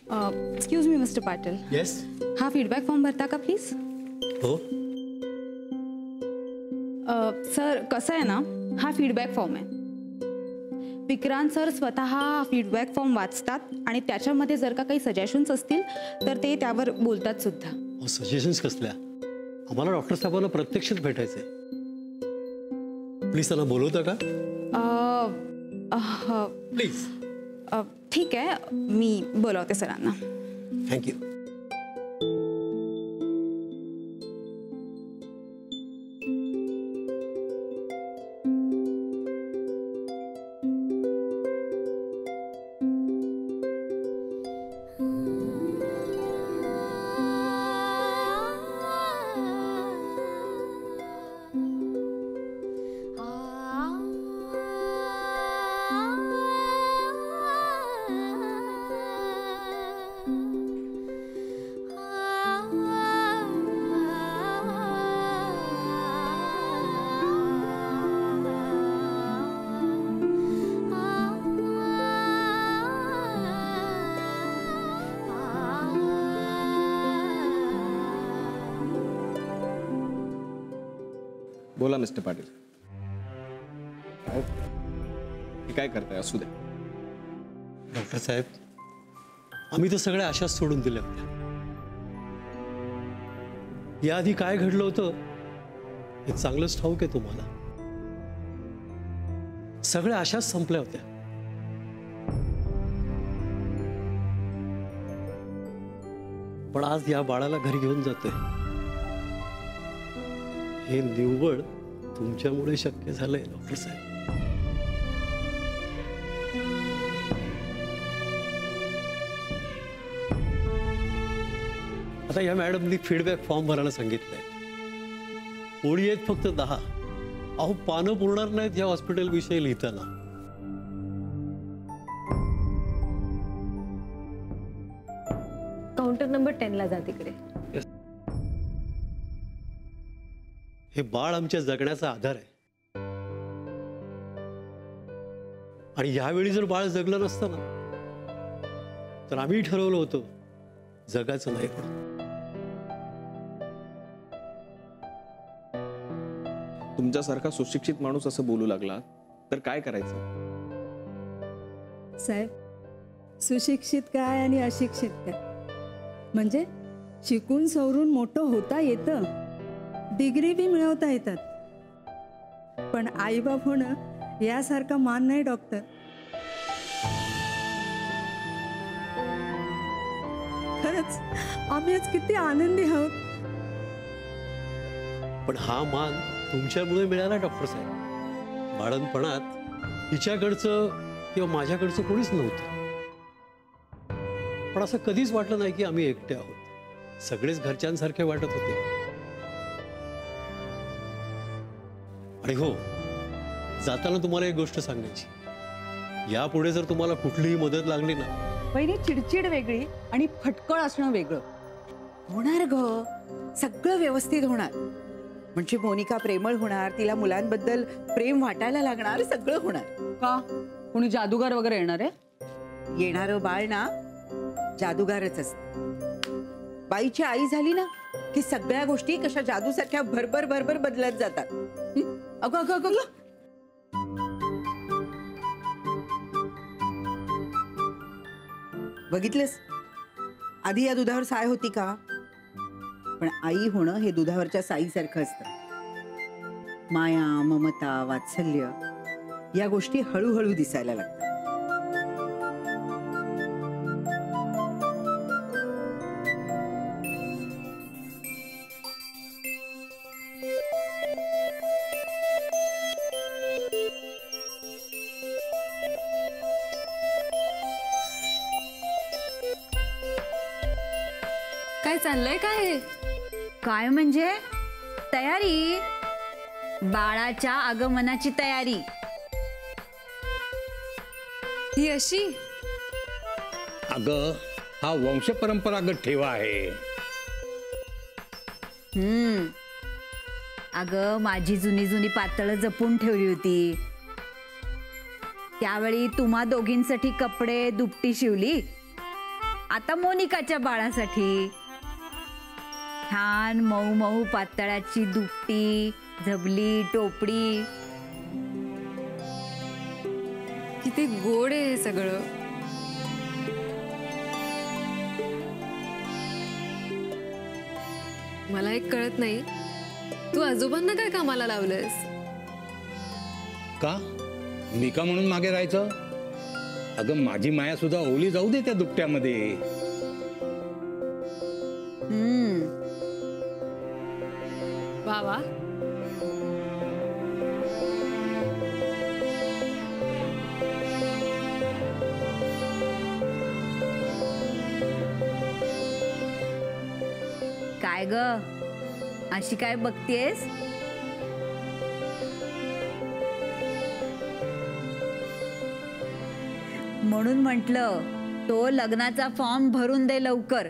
Excuse me mister Patil. Yes. हा feedback form भरता का प्लीज? हो. सर कसं आहे ना, हा फीडबॅक फॉर्म आहे. विक्रांत सर स्वतः हा फीडबॅक फॉर्म वाचतात आणि त्याच्यामध्ये जर का काही सजेशन्स असतील तर ते त्यावर बोलतात सुद्धा. सजेशन्स कसल्या? आम्हाला डॉक्टर साहेबांना प्रत्यक्षच भेटायचंय. प्लीज त्यांना बोलवता का? प्लीज. ठीक आहे, मी बोलावते सरांना. थँक्यू. बोला मिस्टर पाटील. काय करताय? असू द्या. डॉक्टर साहेब, आम्ही तर सगळ्या आशाच सोडून दिल्या होत्या. याआधी काय घडलं होतं हे चांगलंच ठाऊक आहे तुम्हाला. सगळ्या आशाच संपल्या होत्या. पण आज या बाळाला घरी घेऊन जातोय हे निव्वळ तुमच्यामुळे शक्य झालंय डॉक्टर साहेब. आता या मॅडमनी फीडबॅक फॉर्म भरायला सांगितलंय. ओळी आहेत फक्त 10. अहो पानं पुरणार नाहीत या हॉस्पिटल विषयी लिहिताना. काउंटर नंबर 10 ला जा तिकडे. हे बाळ आमच्या जगण्याचा आधार आहे. आणि यावेळी जर बाळ जगलं नसतं ना तर आम्ही ठरवलं होतं जगाचं नाही पण. तुमच्यासारखा सुशिक्षित माणूस असं बोलू लागला तर काय करायचं? साहेब, सुशिक्षित काय आणि अशिक्षित काय? म्हणजे शिकून सवरून मोठं होता येतं, डिग्री बी मिळवता येतात, पण आईबाप होणं यासारखा मान नाही डॉक्टर. खरंच आम्ही आज किती आनंदी आहोत. पण हा मान तुमच्यामुळे मिळाला डॉक्टर साहेब. बाळणपणात हिच्याकडचं किंवा माझ्याकडचं कोणीच नव्हतं. पण असं कधीच वाटलं नाही की आम्ही एकटे आहोत. सगळेच घरच्यांसारखे वाटत होते. आणि हो, जाताना तुम्हाला एक गोष्ट सांगायची. यापुढे जर तुम्हाला कुठलीही मदत लागली ना. पहिली चिडचिड वेगळी आणि फटकळ असणं वेगळं. होणार ग, सगळं व्यवस्थित होणार. म्हणजे मोनिका प्रेमळ होणार, तिला मुलांबद्दल प्रेम वाटायला लागणार, सगळं होणार. का कोणी जादूगार वगैरे येणार आहे? येणारं बाळ ना जादूगारच असत. बाईची आई झाली ना की सगळ्या गोष्टी कशा जादूसारख्या भरभर भरभर बदलत जातात. अगं अगं अगं बघितलंस, आधी या दुधावर साय होती का? पण आई होणं हे दुधावरच्या साईसारखं असतं. माया, ममता, वात्सल्य या गोष्टी हळूहळू दिसायला लागतात. काय चाललंय काय? काय म्हणजे तयारी, बाळाच्या आगमनाची तयारी. ही अशी? अगं हा वंश परंपरागत ठेवा आहे. अगं माझी जुनी जुनी पातळ जपून ठेवली होती. त्यावेळी तुम्हा दोघींसाठी कपडे दुपटी शिवली आता मोनिकाच्या बाळासाठी छान मऊ मऊ पातळाची दुपटी, झबली, टोपडी. किती गोड आहे हे सगळं. मला एक कळत नाही, तू आजोबांना काय कामाला लावलंस? का मी का म्हणून मागे राहायचं? अगं माझी माया सुद्धा ओली जाऊ दे त्या दुपट्यामध्ये. वा वा. काय ग अशी काय बघतेस? म्हणून म्हटलं तो लग्नाचा फॉर्म भरून दे लवकर,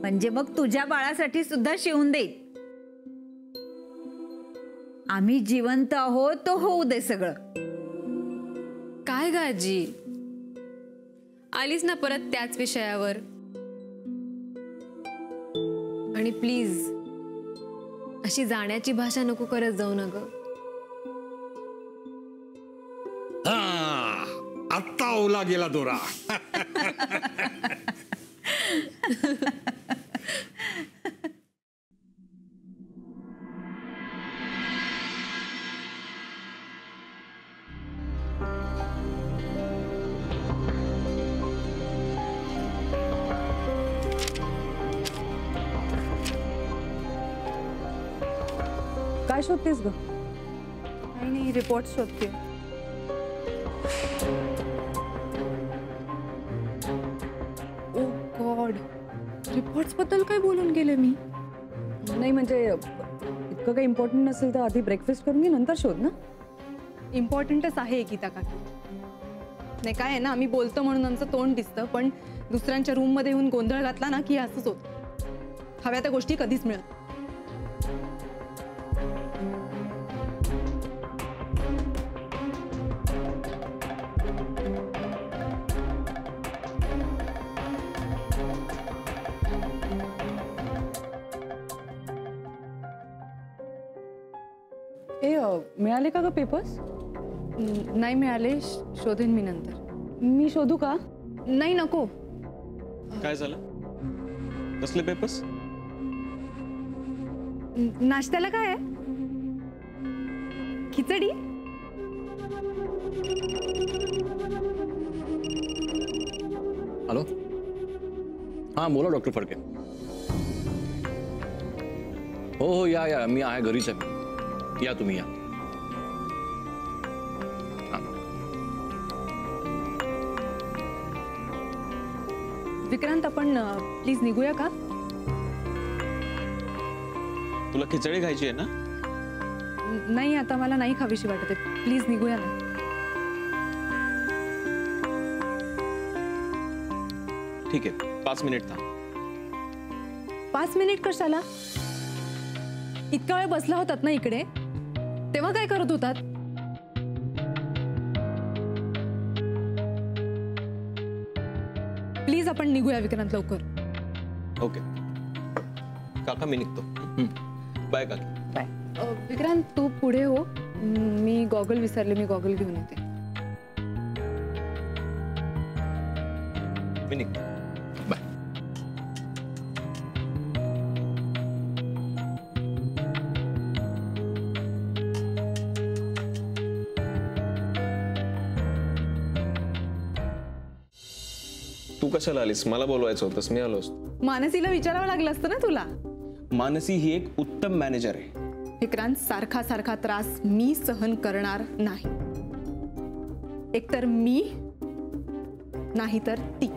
म्हणजे मग तुझ्या बाळासाठी सुद्धा शिवून दे. आम्ही जिवंत आहोत तो होऊ दे सगळं. काय ग आजी, आलीस ना परत त्याच विषयावर. आणि प्लीज अशी जाण्याची भाषा नको करत जाऊ ना ग. आत्ता ओला गेला दोरा. काय शोधतेस ग? काही नाही, रिपोर्ट शोधते. ओ गॉड, रिपोर्ट्स बद्दल काय बोलून गेले मी? नाही म्हणजे इतकं काही इम्पॉर्टंट नसेल तर आधी ब्रेकफास्ट करून घे, नंतर शोध ना. इम्पॉर्टंटच आहे गीता काकी. नाही काय आहे ना, आम्ही बोलतो म्हणून आमचं तोंड दिसतं, पण दुसऱ्यांच्या रूममध्ये येऊन गोंधळ घातला ना की असंच होतं. हव्या त्या गोष्टी कधीच मिळत. मिळाले का ग पेपर्स? नाही मिळाले, शोधेन मी नंतर. मी शोधू का? नाही नको. काय झालं? कसले पेपर्स? नाश्त्याला काय आहे? खिचडी. हॅलो, हां बोला डॉक्टर फडके. हो हो या या, मी आहे घरीच आहे. या तुम्ही या. विक्रांत, आपण प्लीज निघूया का? तुला खिचडी खायची आहे ना? नाही, आता मला नाही खावीशी वाटत आहे. प्लीज निघूया ना. ठीक आहे, 5 मिनिट थांब. 5 मिनिट कशाला? इतका वेळ बसला होतात ना इकडे, तेव्हा काय करत होतात? प्लीज आपण निघूया विक्रांत, लवकर. ओके काका, मी निघतो. बाय काकी. बाय. विक्रांत तू पुढे हो, मी गॉगल विसरले, मी गॉगल घेऊन येते. मी निघतो. बाय. तू कशाला आलीस? मला बोलवायचं होतंस, मी आलो असतो. मानसीला विचारावं लागलं असतं ना तुला. मानसी ही एक उत्तम मॅनेजर आहे. विक्रांत, सारखा सारखा त्रास मी सहन करणार नाही. एकतर मी, नाही तर ती.